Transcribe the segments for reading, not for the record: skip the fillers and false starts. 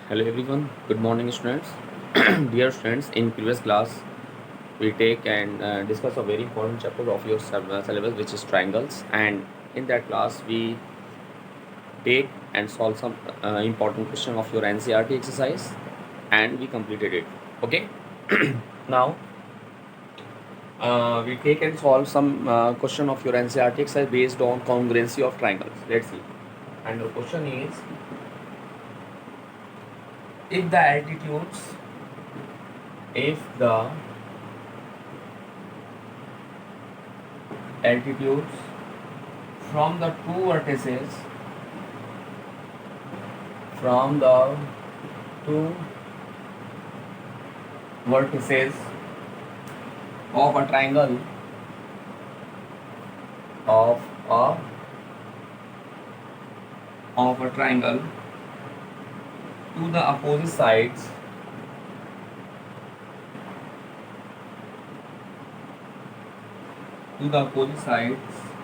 Hello everyone, good morning students. Dear students, in previous class we take and discuss a very important chapter of your syllabus which is triangles, and in that class we take and solve some important question of your NCRT exercise, and we completed it. Okay. Now we take and solve some question of your NCRT exercise based on congruency of triangles. Let's see. And the question is, if the altitudes if the altitudes from the two vertices from the two vertices of a triangle of a triangle to the opposite sides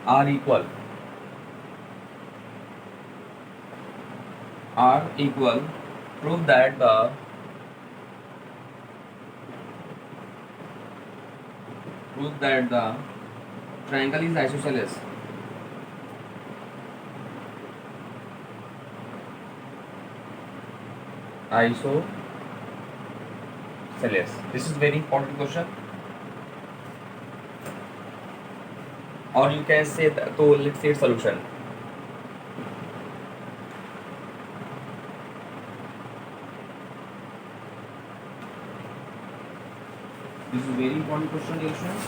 are equal prove that the triangle is isosceles. This is very important question, or you can say that. So let's say solution. This is a very important question, dear students.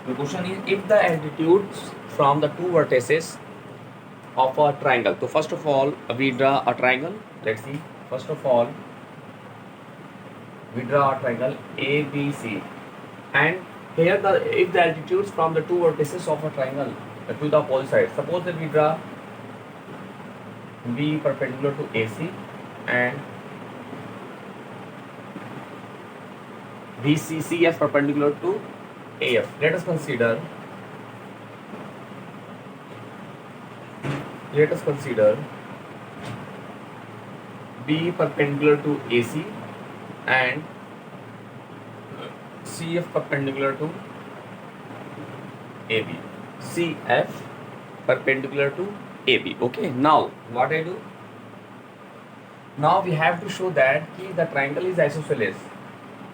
The question is, if the altitudes from the two vertices of a triangle. So first of all, we draw a triangle. Let's see. First of all, we draw a triangle ABC, and here if the altitudes from the two vertices of a triangle to the opposite side. Suppose that we draw B perpendicular to AC and BCCF perpendicular to AF. Let us consider B perpendicular to AC and CF perpendicular to AB. CF perpendicular to AB. Okay. Now what I do? Now we have to show that the triangle is isosceles.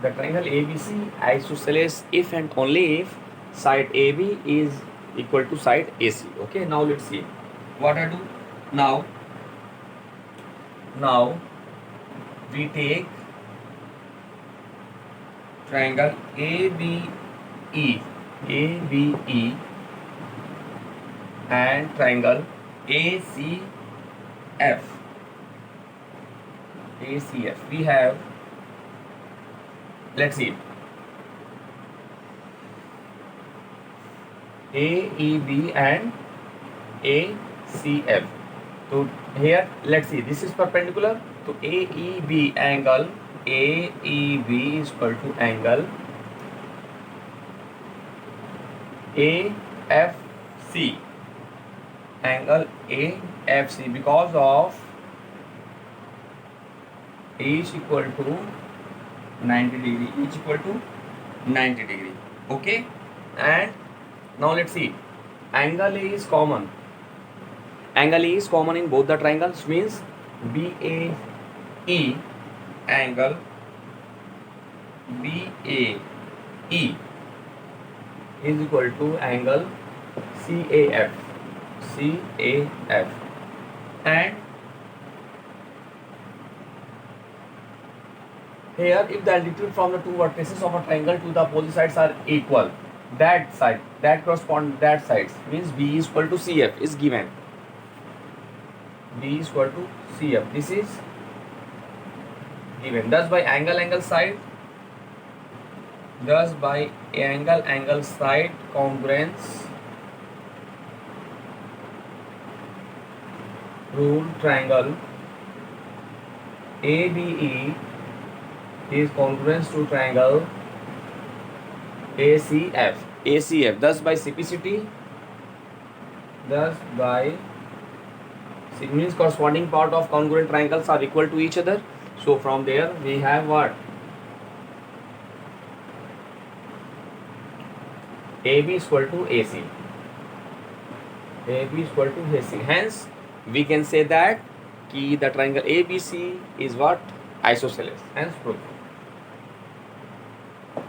The triangle ABC isosceles if and only if side AB is equal to side AC. Okay. Now let's see what I do. Now we take triangle ABE and triangle ACF. We have, let's see, AEB and ACF. So here let's see, this is perpendicular to AEB angle. AEB is equal to angle AFC, because of A is equal to 90 degree. Okay. And now let's see, angle A is common. Angle A is common in both the triangles, means BAE angle BAE is equal to angle CAF. And here, if the altitude from the two vertices of a triangle to the opposite sides are equal, that corresponds that sides, means B is equal to CF is given. B is equal to CF. This is given. Thus by angle side congruence rule, triangle ABE is congruence to triangle ACF. Thus by simplicity, It means corresponding part of congruent triangles are equal to each other. So from there we have what? AB is equal to AC. AB is equal to AC. Hence, we can say that the triangle ABC is what? Isosceles. Hence, proof.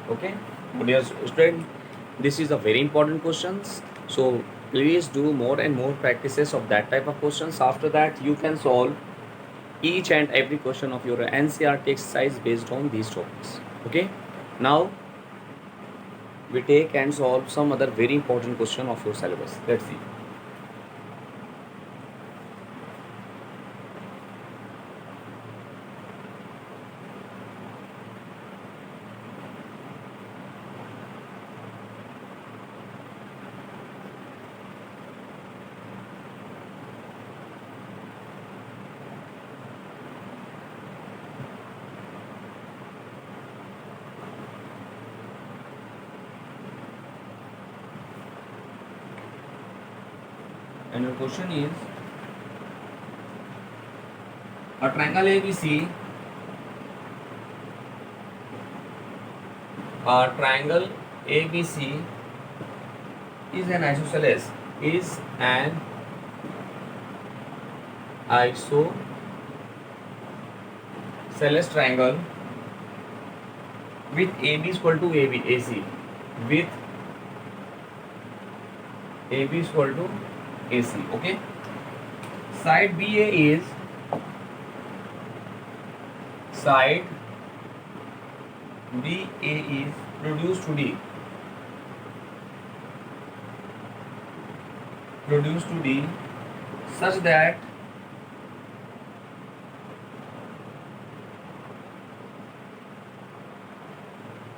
Okay, dear student, this is a very important questions. So please do more and more practices of that type of questions. After that, you can solve each and every question of your NCERT exercise based on these topics. Okay, now we take and solve some other very important question of your syllabus. Let's see. And your question is, a triangle ABC, is an isosceles, triangle with AB is equal to AC, with AB is equal to AC. Okay, side BA is produced to D, such that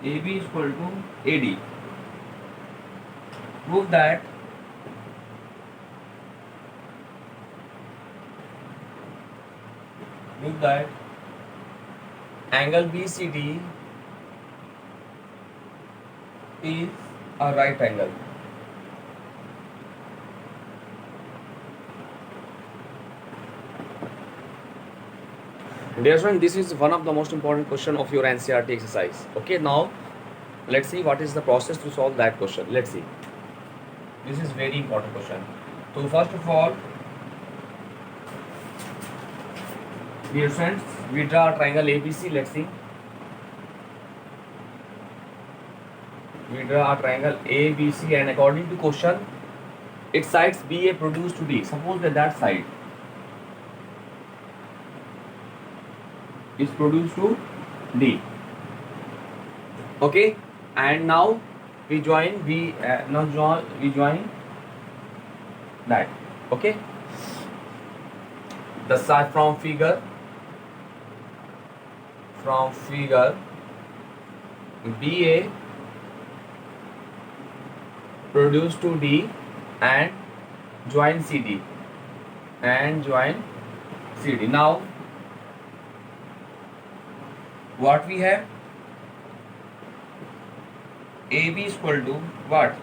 AB is equal to AD. Prove that angle BCD is a right angle. Dear student, this is one of the most important question of your NCERT exercise. Okay, now let's see what is the process to solve that question. Let's see. This is very important question. So first of all, dear friends, we draw a triangle ABC. Let's see. We draw a triangle ABC, and according to question, its sides BA produced to D. Suppose that side is produced to D. Okay, and now we join that. Okay, the side from figure BA produced to D and join CD. Now what we have? AB is equal to what?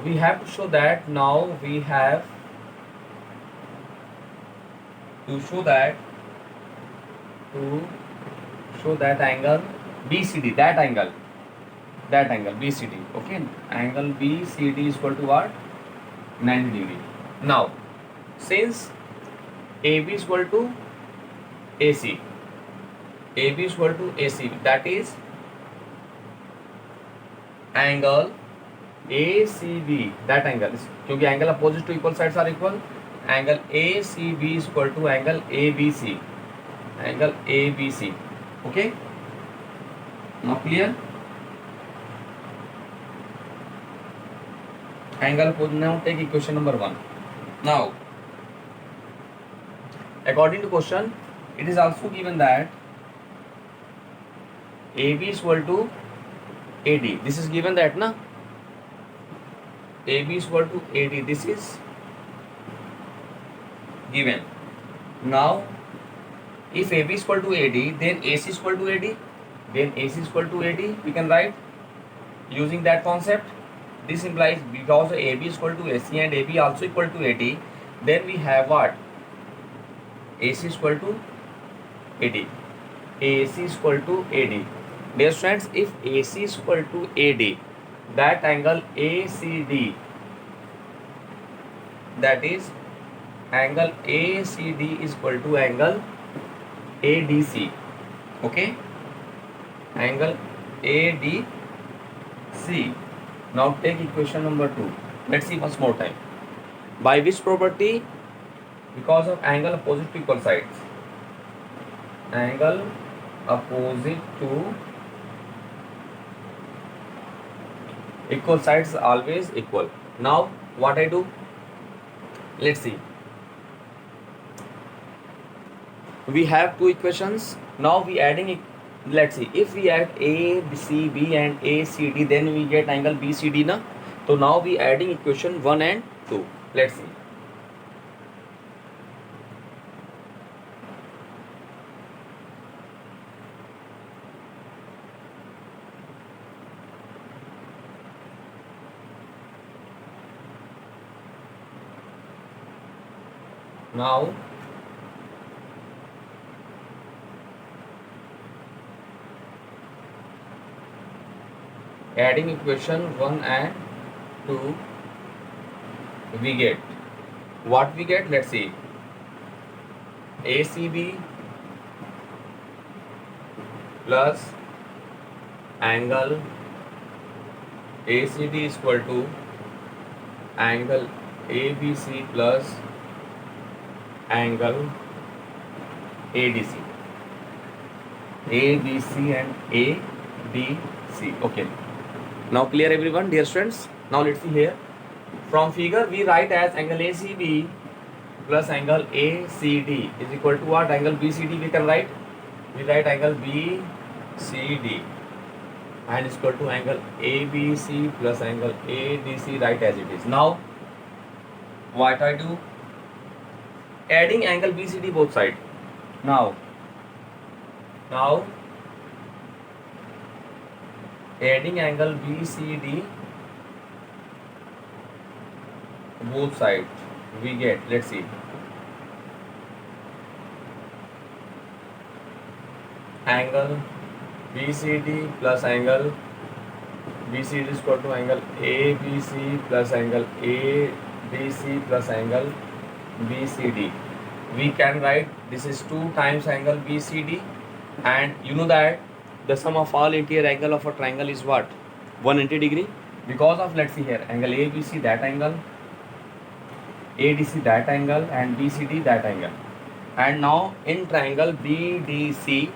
We have to show that now we have to show that angle BCD, that angle BCD. Okay, angle BCD is equal to what? 90 degree. Now, since AB is equal to AC, that is angle ACB, that angle is, क्योंकि angle opposite to equal sides are equal, angle ACB is equal to angle ABC. Okay, now clear? Angle opposite. Now take equation number 1. Now, according to question, it is also given that AB is equal to AD. This is given that na AB is equal to AD. This is given. Now, if AB is equal to AD, then AC is equal to AD. We can write using that concept. This implies because AB is equal to AC and AB also equal to AD, then we have what? AC is equal to AD. AC is equal to AD. Dear friends, if AC is equal to AD, that angle ACD, that is angle ACD is equal to angle ADC. Okay, angle ADC. Now take equation number 2. Let's see once more time. By which property? Because of angle opposite to equal sides. Angle opposite to equal sides always equal. Now what I do? Let's see. We have two equations. Now we adding. Let's see. If we add ACB and ACD, then we get angle BCD na. So now we adding equation 1 and 2. Let's see. Now adding equation 1 and 2, we get what we get. Let's see. ACB plus angle ACD is equal to angle ABC plus angle ADC. ABC and ADC. Okay. Now clear everyone, dear students. Now let's see here. From figure we write as angle ACB plus angle ACD is equal to what? Angle BCD we can write. We write angle BCD and is equal to angle ABC plus angle ADC, right as it is. Now what I do? Adding angle BCD both sides. Now adding angle BCD both sides, we get, let's see, angle BCD plus angle BCD is equal to angle ABC plus angle ADC plus angle BCD. We can write this is 2 times angle BCD, and you know that the sum of all interior angle of a triangle is what? 180 degree. Because of, let's see here, angle ABC, that angle, ADC, that angle, and BCD, that angle. And now in triangle BDC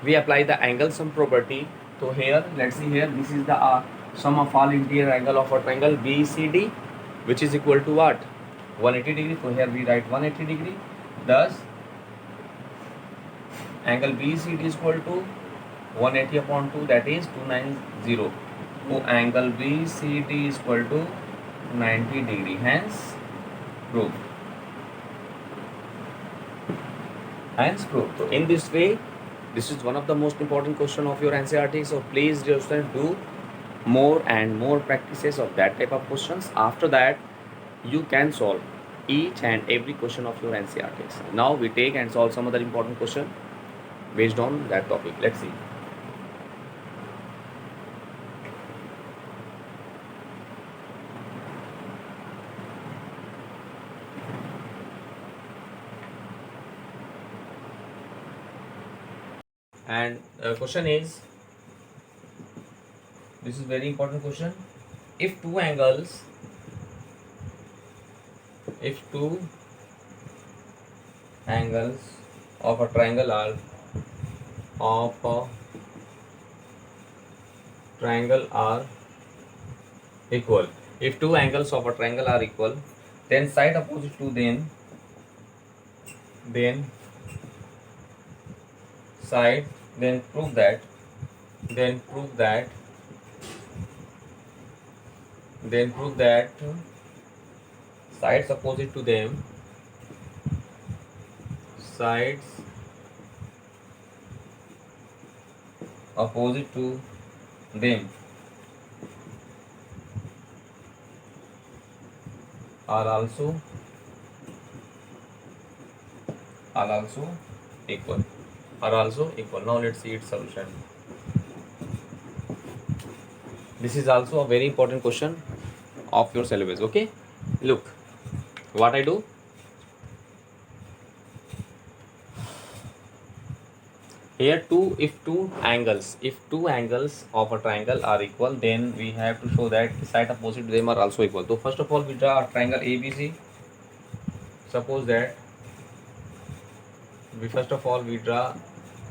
we apply the angle sum property. So here, let's see here, this is the sum of all interior angle of a triangle BCD, which is equal to what? 180 degree. So here we write 180 degree. Thus angle BCD is equal to 180 upon 2, that is 290. So angle BCD is equal to 90 degree. Hence proved. So in this way, this is one of the most important question of your NCERT. So please just do more and more practices of that type of questions. After that, you can solve each and every question of your NCERTs. Now we take and solve some other important question based on that topic. Let's see. And question is, this is very important question. If two angles of a triangle are equal, if two angles of a triangle are equal, then side opposite to them, prove that sides opposite to them are also equal. Now let's see its solution. This is also a very important question of your syllabus. Okay, look what I do. Here if two angles of a triangle are equal, then we have to show that the side opposite to them are also equal. So first of all, we draw a triangle ABC. Suppose that we draw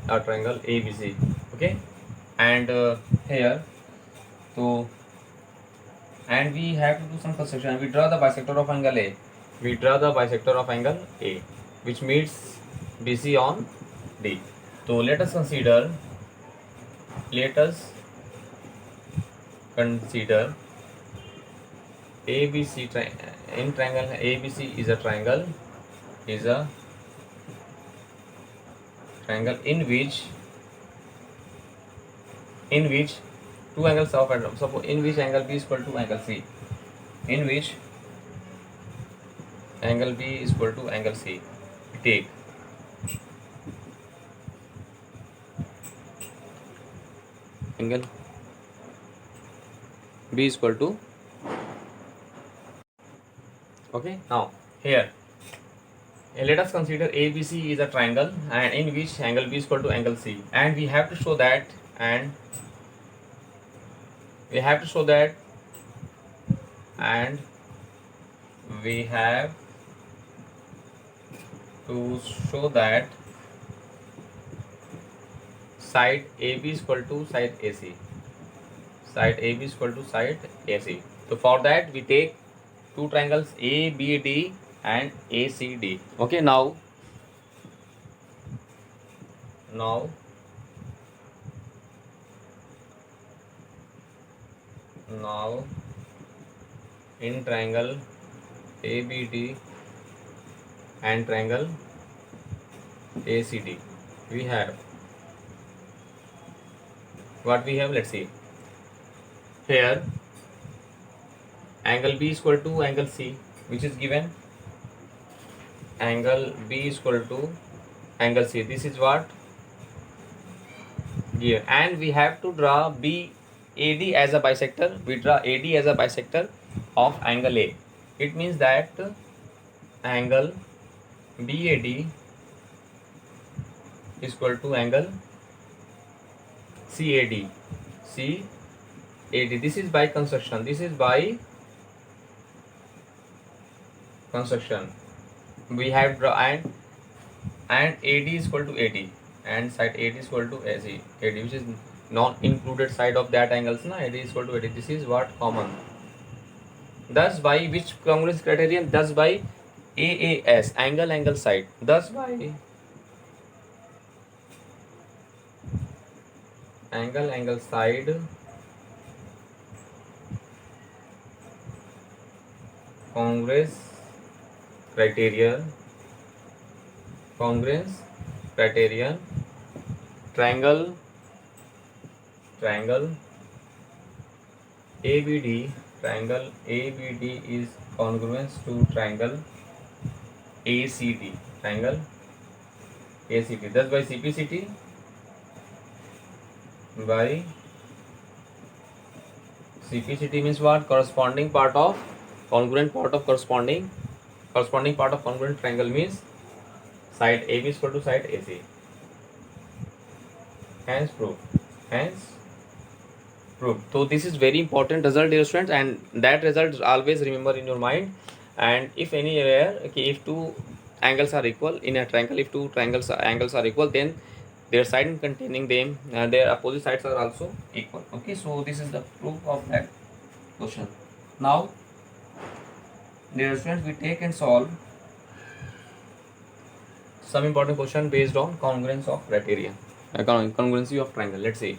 a triangle ABC. Okay, and here, so and we have to do some construction. We draw the bisector of angle A. Which meets BC on D. So let us consider ABC in triangle ABC is a triangle in which two angles of suppose in which angle B is equal to angle C. In which angle B is equal to angle C. Take angle B is equal to, okay, now here let us consider ABC is a triangle and in which angle B is equal to angle C, and we have to show that and we have to show that side AB is equal to side AC. So for that we take two triangles ABD and ACD. Okay, now in triangle ABD and triangle ACD we have what we have. Let's see here, angle B is equal to angle C, which is given. Angle B is equal to angle C. This is what given, and we have to draw BAD as a bisector. We draw AD as a bisector of angle A. It means that angle BAD is equal to angle CAD. This is by construction. We have draw and AD is equal to AD and side AD is equal to AC. AD, which is not included side of that angles. Na AD is equal to AD. This is what common. Thus by which congruence criterion? Thus by AAS, angle side. Thus by angle side congruence criterion triangle ABD is congruence to triangle ACD. Thus by CPCT, means what? Corresponding part of congruent triangle means side AB is equal to side AC. Hence proved. So this is very important result, dear students, and that result always remember in your mind. And if anywhere, okay, if two angles are equal in a triangle, angles are equal, then their side containing them their opposite sides are also equal. Okay, so this is the proof of that question. Now, dear students, we take and solve some important question based on congruence of criterion, congruency of triangle. Let's see.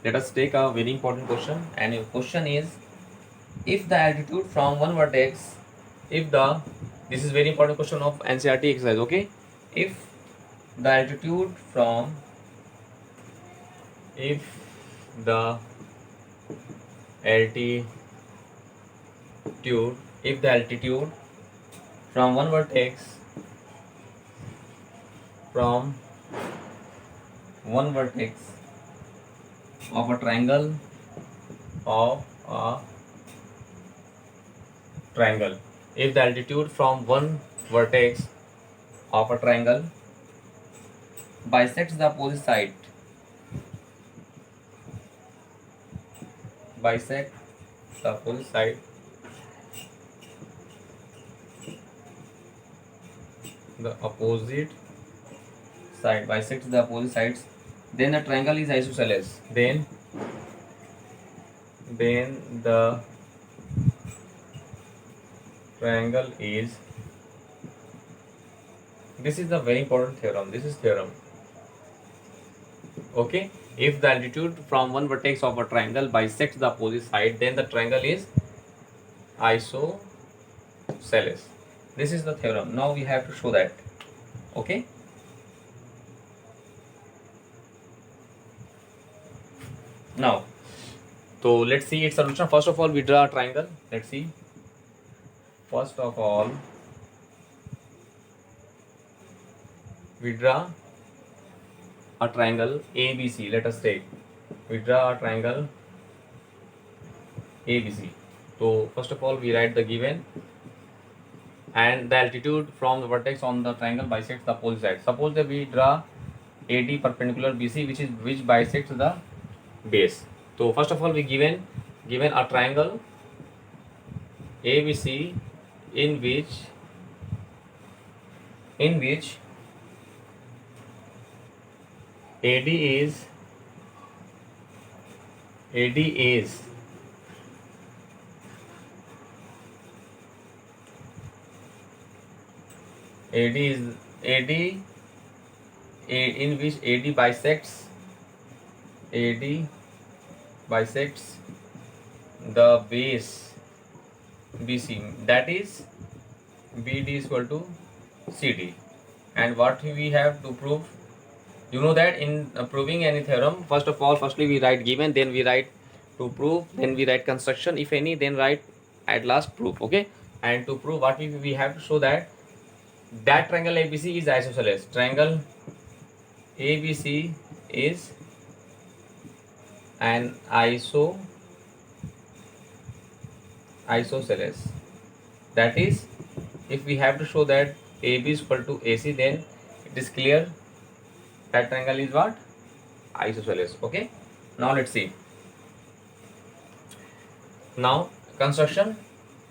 let us take a very important question, and your question is, if the altitude from one vertex, if the, this is very important question of NCERT exercise, okay, if the altitude from, if the altitude, if the altitude from one vertex, from one vertex of a triangle, of a triangle, if the altitude from one vertex of a triangle bisects the opposite side, bisect the opposite side, the opposite side bisects the opposite sides, then the triangle is isosceles, then the triangle is, this is the very important theorem, this is theorem, okay, if the altitude from one vertex of a triangle bisects the opposite side, then the triangle is isosceles. This is the theorem. Now we have to show that, okay. Now, so let's see its solution. First of all, we draw a triangle. Let's see. First of all, we draw a triangle ABC. Let us take. We draw a triangle ABC. So first of all, we write the given, and the altitude from the vertex on the triangle bisects the opposite side. Suppose that we draw AD perpendicular BC, which bisects the base. So first of all, we given a triangle ABC in which AD is AD is AD in which AD bisects the base BC, that is BD is equal to CD. And what we have to prove, you know that in proving any theorem, firstly we write given, then we write to prove, then we write construction if any, then write at last proof, okay. And to prove what we have to show that triangle ABC is isosceles. Triangle ABC is an isosceles. That is, if we have to show that AB is equal to AC, then it is clear that triangle is what? Isosceles, okay. Now let's see. Now construction.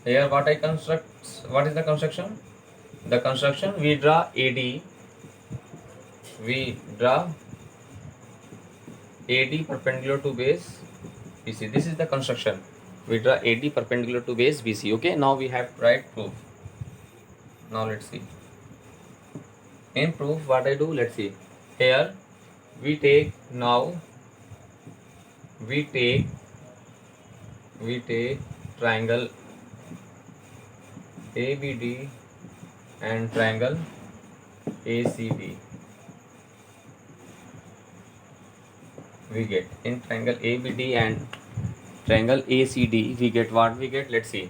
Here what I construct, what is the construction? The construction, we draw AD, perpendicular to base BC. This is the construction. We draw AD perpendicular to base BC, okay. Now we have to write proof. Now let's see. In proof, what I do, let's see. Here we take triangle ABD and triangle ACD. We get in triangle ABD and triangle ACD, we get what we get. Let's see.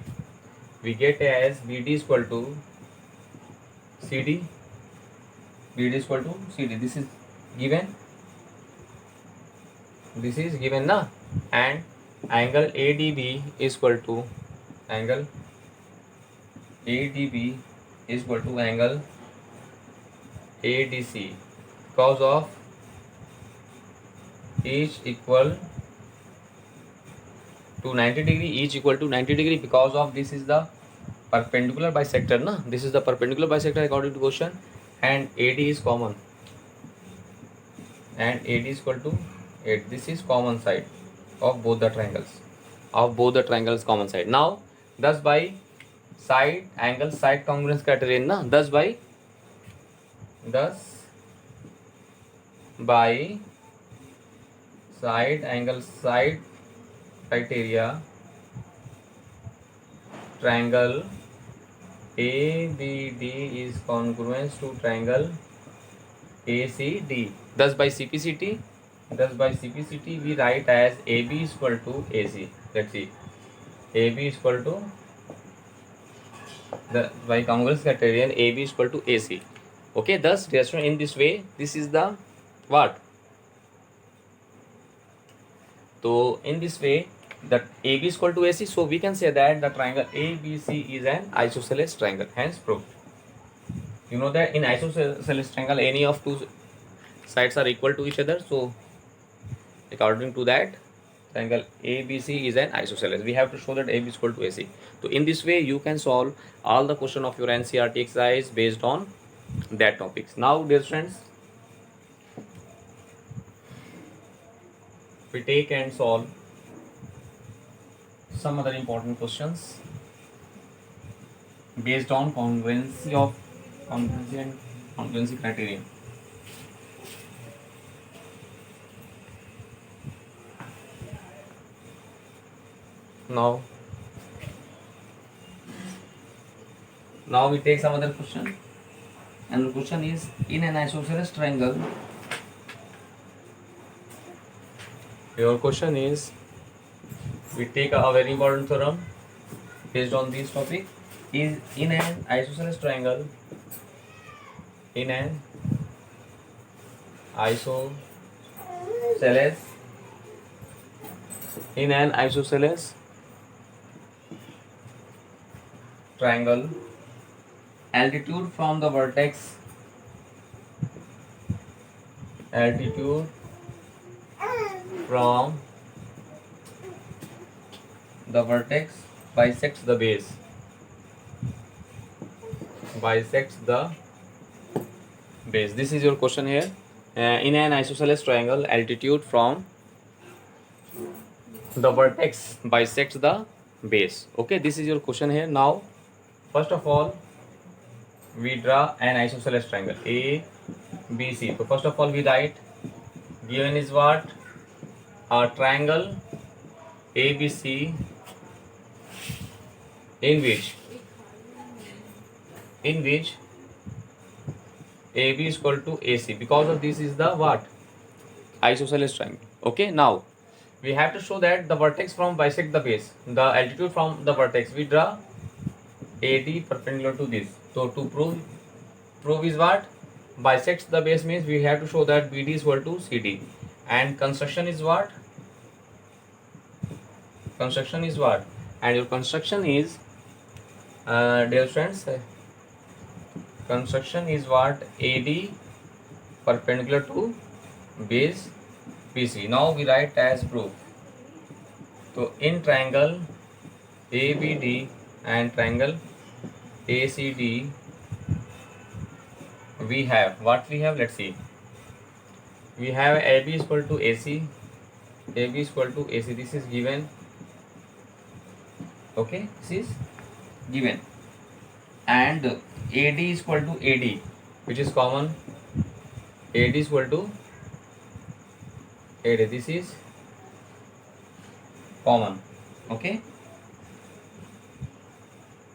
We get as BD is equal to CD. BD is equal to CD. This is given. This is given, na? And angle ADB is equal to angle ADB is equal to angle ADC, because of each equal to 90 degree, each equal to 90 degree, because of this is the perpendicular bisector, na? This is the perpendicular bisector according to question, and AD is common, and AD is equal to 8. This is common side of both the triangles, common side. Now thus by side angle side congruence criterion, na? Thus by side criteria, triangle ABD is congruent to triangle ACD. Thus by CPCT we write as AB is equal to AC. Let's see, AB is equal to the by congruence criterion AB is equal to AC. Okay, thus in this way this is the what? So in this way that AB is equal to AC, so we can say that the triangle ABC is an isosceles triangle, hence proved. You know that in isosceles triangle any of two sides are equal to each other, so according to that triangle ABC is an isosceles. We have to show that AB is equal to AC. So in this way you can solve all the question of your NCERT exercise based on that topics. Now dear friends, we take and solve some other important questions based on congruency and congruency criterion. Now we take some other question, and the question is, in an isosceles triangle, your question is, we take a very important theorem based on this topic, is in an isosceles triangle, in an isosceles triangle, altitude from the vertex bisects the base. This is your question here. In an isosceles triangle, altitude from the vertex bisects the base. Okay, this is your question here. Now first of all we draw an isosceles triangle ABC. So first of all we write, given is what? A triangle ABC in which AB is equal to AC. Because of this is the what? Isosceles triangle. Okay, now we have to show that the vertex from bisect the base, the altitude from the vertex, we draw AD perpendicular to this. So to prove is what? Bisects the base means we have to show that BD is equal to CD. And construction is what? And your construction is, dear friends, construction is what? AD perpendicular to base BC. Now we write as proof. So in triangle ABD and triangle ACD, we have what? Let's see, we have AB is equal to AC. This is given. Okay, this is given, and AD is equal to AD, which is common. AD is equal to AD, this is common. Okay,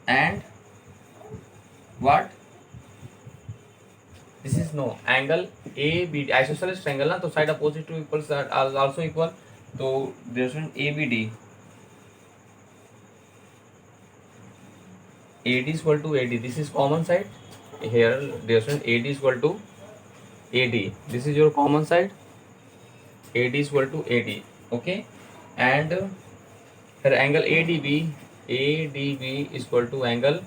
and what? This is no angle ABD, isosceles triangle na, तो side opposite to equals are also equal. तो there's an ABD, AD is equal to AD, this is common side. Here there's an AD is equal to AD, this is your common side. AD is equal to AD. Okay, and here angle ADB is equal to angle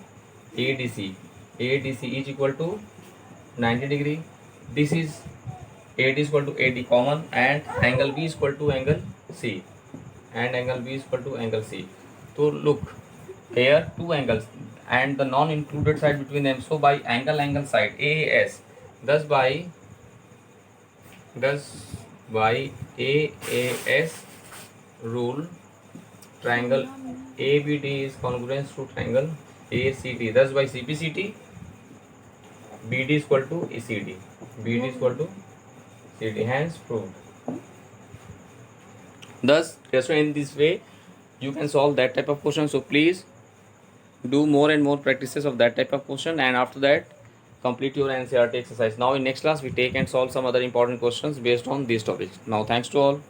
ADC is equal to 90 degree. This is AD is equal to AD common, and angle B is equal to angle C, So look, here two angles and the non-included side between them. So by angle side AAS, thus by AAS rule, triangle ABD is congruent to triangle ACD. Thus by CPCT, BD is equal to CD. Hence proved. Thus, in this way, you can solve that type of question. So please do more and more practices of that type of question, and after that complete your NCERT exercise. Now in next class we take and solve some other important questions based on these topics. Now thanks to all.